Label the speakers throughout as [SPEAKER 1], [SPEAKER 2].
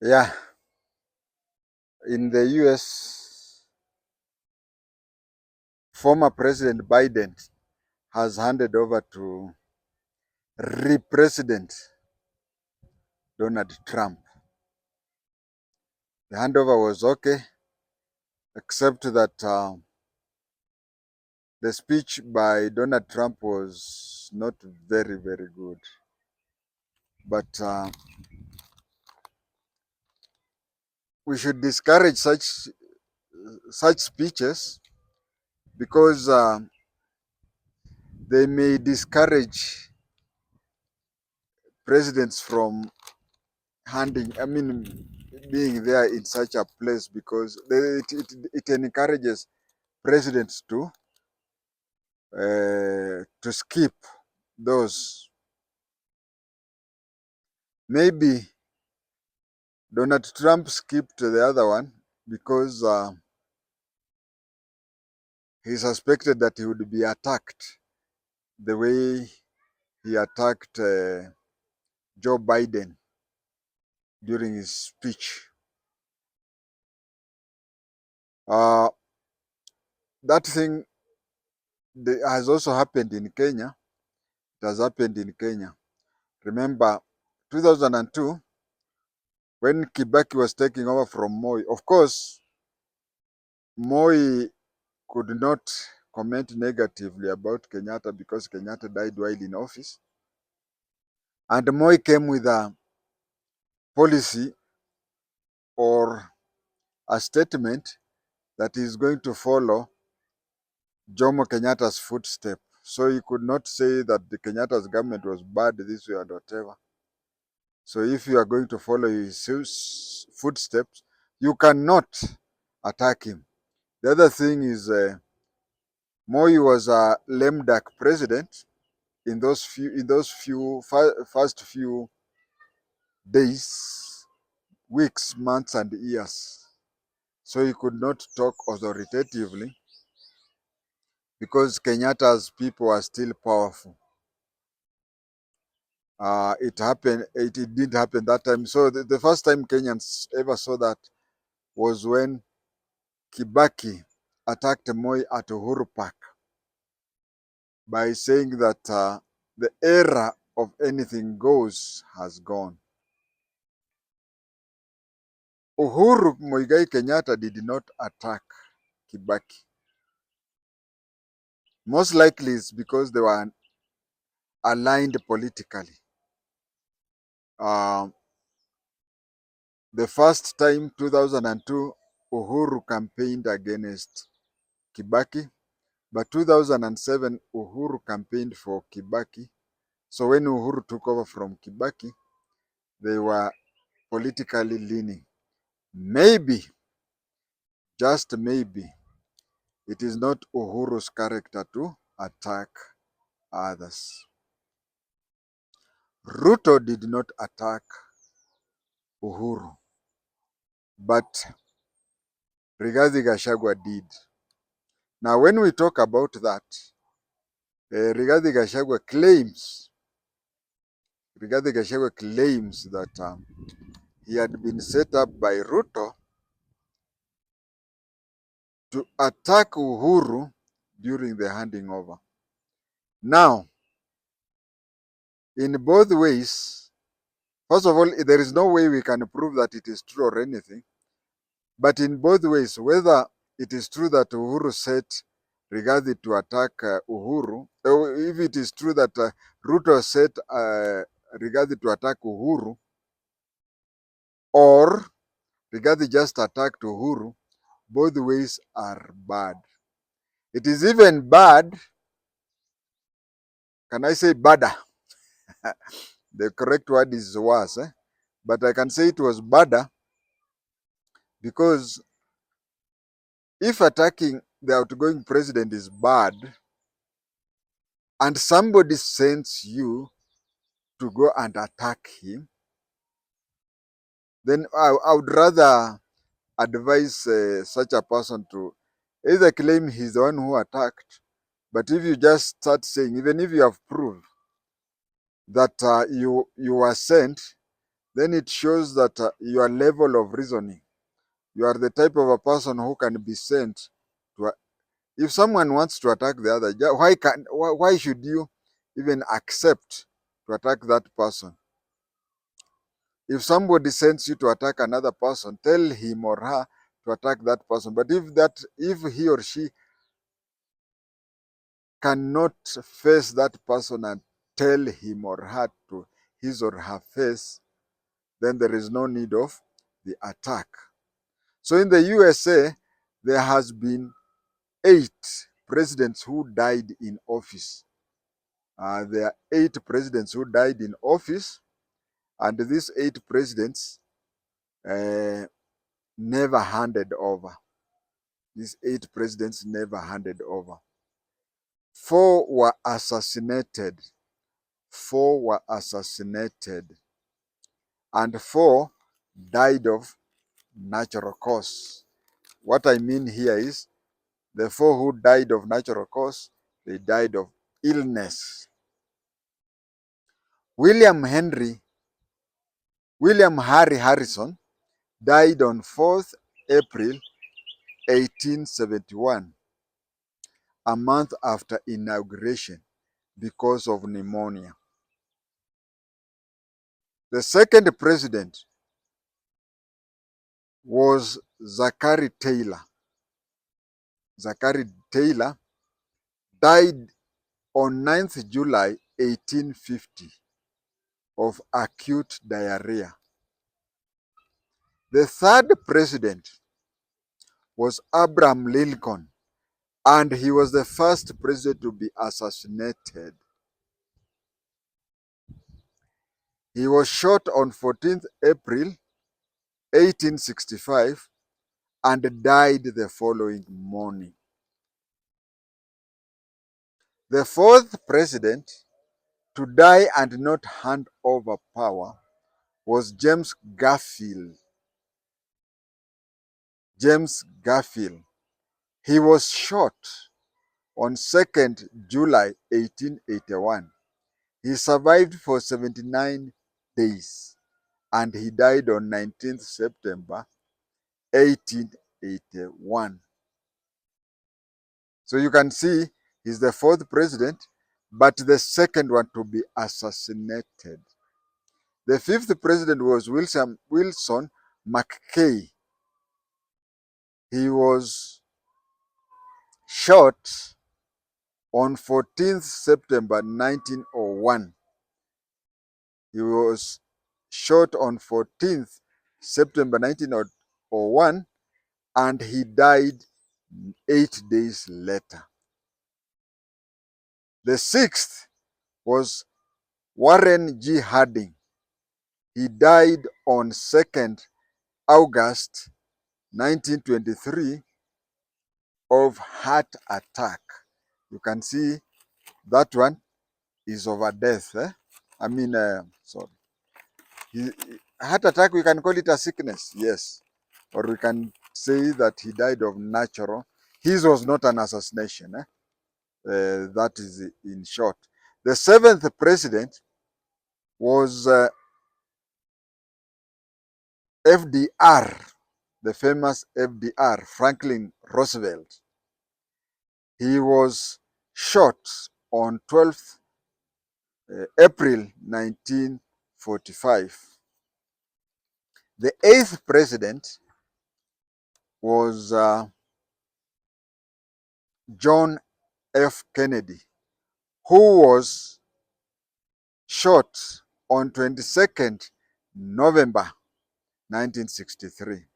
[SPEAKER 1] Yeah, in the US, former President Biden has handed over to President Donald Trump. The handover was okay, except that the speech by Donald Trump was not very, very good. But we should discourage such speeches because they may discourage presidents from being there in such a place, because it encourages presidents to skip those. Maybe Donald Trump skipped the other one because he suspected that he would be attacked the way he attacked Joe Biden during his speech. Uh, that thing has also happened in Kenya. It has happened in Kenya. Remember, 2002, when Kibaki was taking over from Moi, of course, Moi could not comment negatively about Kenyatta because Kenyatta died while in office. And Moi came with a policy or a statement that is going to follow Jomo Kenyatta's footstep. So he could not say that the Kenyatta's government was bad this way and whatever. So if you are going to follow his footsteps, you cannot attack him. The other thing is Moi was a lame duck president in first few days, weeks, months, and years. So he could not talk authoritatively because Kenyatta's people are still powerful. It did happen that time. So the first time Kenyans ever saw that was when Kibaki attacked Moi at Uhuru Park by saying that the era of anything goes has gone. Uhuru Muigai Kenyatta did not attack Kibaki. Most likely it's because they were aligned politically. Uh, the first time, 2002, Uhuru campaigned against Kibaki, but 2007, Uhuru campaigned for Kibaki. So when Uhuru took over from Kibaki, they were politically leaning. Maybe, just maybe, it is not Uhuru's character to attack others. Ruto did not attack Uhuru, but Rigathi Gachagua did. Now, when we talk about that, Rigathi Gachagua claims that he had been set up by Ruto to attack Uhuru during the handing over. Now, in both ways, first of all, there is no way we can prove that it is true or anything, but in both ways, whether it is true that Uhuru set Rigathi to attack Uhuru, or if it is true that Ruto set Rigathi to attack Uhuru, or Rigathi just attacked Uhuru, both ways are bad. It is even bad, can I say badder? The correct word is worse, but I can say it was badder because if attacking the outgoing president is bad and somebody sends you to go and attack him, then I would rather advise such a person to either claim he's the one who attacked, but if you just start saying, even if you have proved that you were sent, then it shows that your level of reasoning, you are the type of a person who can be sent to if someone wants to attack the other, why should you even accept to attack that person? If somebody sends you to attack another person, tell him or her to attack that person. But if he or she cannot face that person and tell him or her to his or her face, then there is no need of the attack. So in the USA, there has been 8 presidents who died in office. There are 8 presidents who died in office, and these 8 presidents uh, never handed over. These 8 presidents never handed over. 4 were assassinated. 4 were assassinated, and 4 died of natural cause. What I mean here is the 4 who died of natural cause, they died of illness. William Harry Harrison died on 4th April 1871, a month after inauguration, because of pneumonia. The second president was Zachary Taylor. Zachary Taylor died on 9th July 1850 of acute diarrhea. The third president was Abraham Lincoln, and he was the first president to be assassinated. He was shot on 14th April 1865 and died the following morning. The fourth president to die and not hand over power was James Garfield. James Garfield. He was shot on 2nd July 1881. He survived for 79 days and he died on 19th September 1881. So you can see he's the fourth president, but the second one to be assassinated. The fifth president was Wilson McKay. He was shot on 14th September 1901. He was shot on 14th September 1901 and he died 8 days later. The sixth was Warren G. Harding. He died on 2nd August 1923 of heart attack. You can see that one is over death. Sorry. Heart attack, we can call it a sickness, yes. Or we can say that he died of natural. His was not an assassination. That is in short. The seventh president was FDR, the famous FDR, Franklin Roosevelt. He was shot on 12th April 1945. The eighth president was John F. Kennedy, who was shot on 22nd November 1963.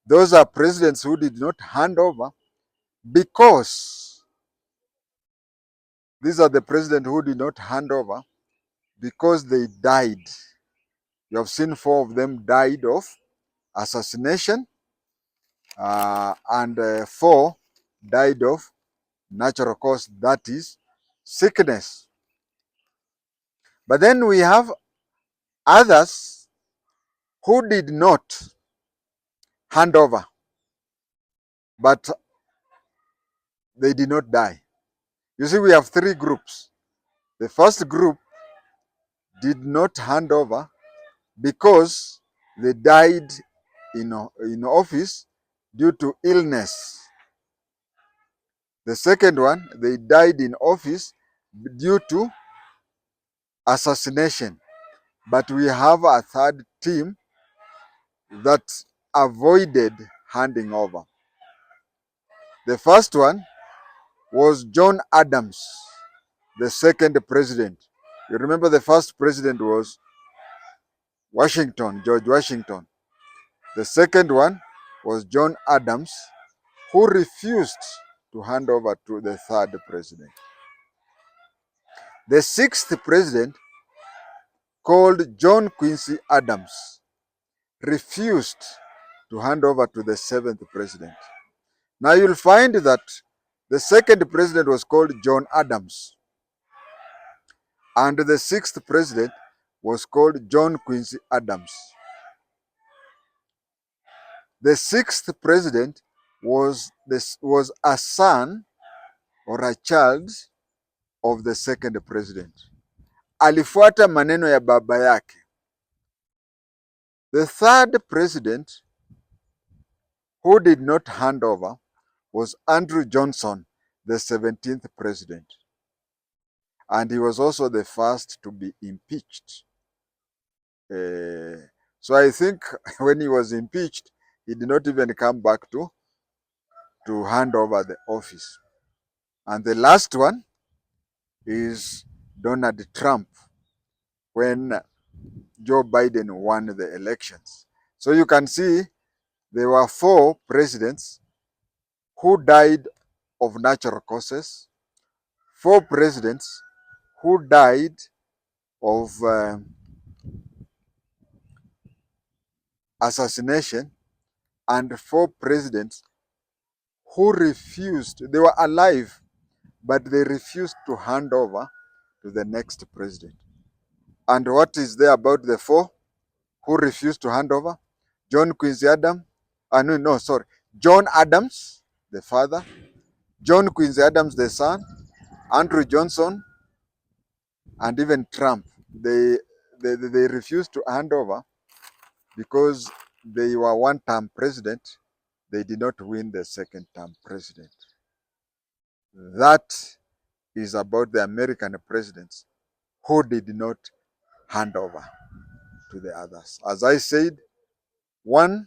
[SPEAKER 1] Those are presidents who did not hand over because these are the presidents who did not hand over because they died. You have seen 4 of them died of assassination, and 4 died of natural cause, that is sickness. But then we have others who did not hand over, but they did not die. You see, we have 3 groups. The first group did not hand over because they died in office due to illness. The second one, they died in office due to assassination. But we have a third team that avoided handing over. The first one was John Adams, the second president. You remember the first president was Washington, George Washington. The second one was John Adams, who refused to hand over to the third president. The sixth president, called John Quincy Adams, refused to hand over to the seventh president. Now you'll find that the second president was called John Adams, and the sixth president was called John Quincy Adams. The sixth president was a son or a child of the second president. Alifuata maneno ya baba yake. The third president who did not hand over was Andrew Johnson, the 17th president. And he was also the first to be impeached. So I think when he was impeached, he did not even come back to hand over the office. And the last one is Donald Trump, when Joe Biden won the elections. So you can see there were 4 presidents who died of natural causes, 4 presidents who died of assassination, and 4 presidents who refused. They were alive, but they refused to hand over to the next president. And what is there about the 4 who refused to hand over? John Quincy Adams, John Adams, the father, John Quincy Adams, the son, Andrew Johnson, and even Trump. They refused to hand over because they were one-term president. They did not win the second-term president. That is about the American presidents who did not hand over to the others. As I said, group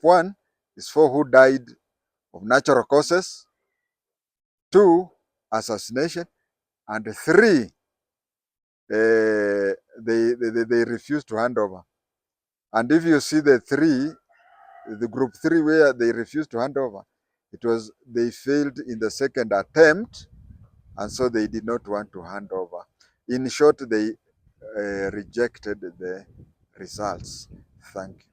[SPEAKER 1] 1 is 4 who died of natural causes, 2 assassination, and 3 they refused to hand over. And if you see the group 3 where they refused to hand over, it was they failed in the second attempt, and so they did not want to hand over. In short, they rejected the results. Thank you.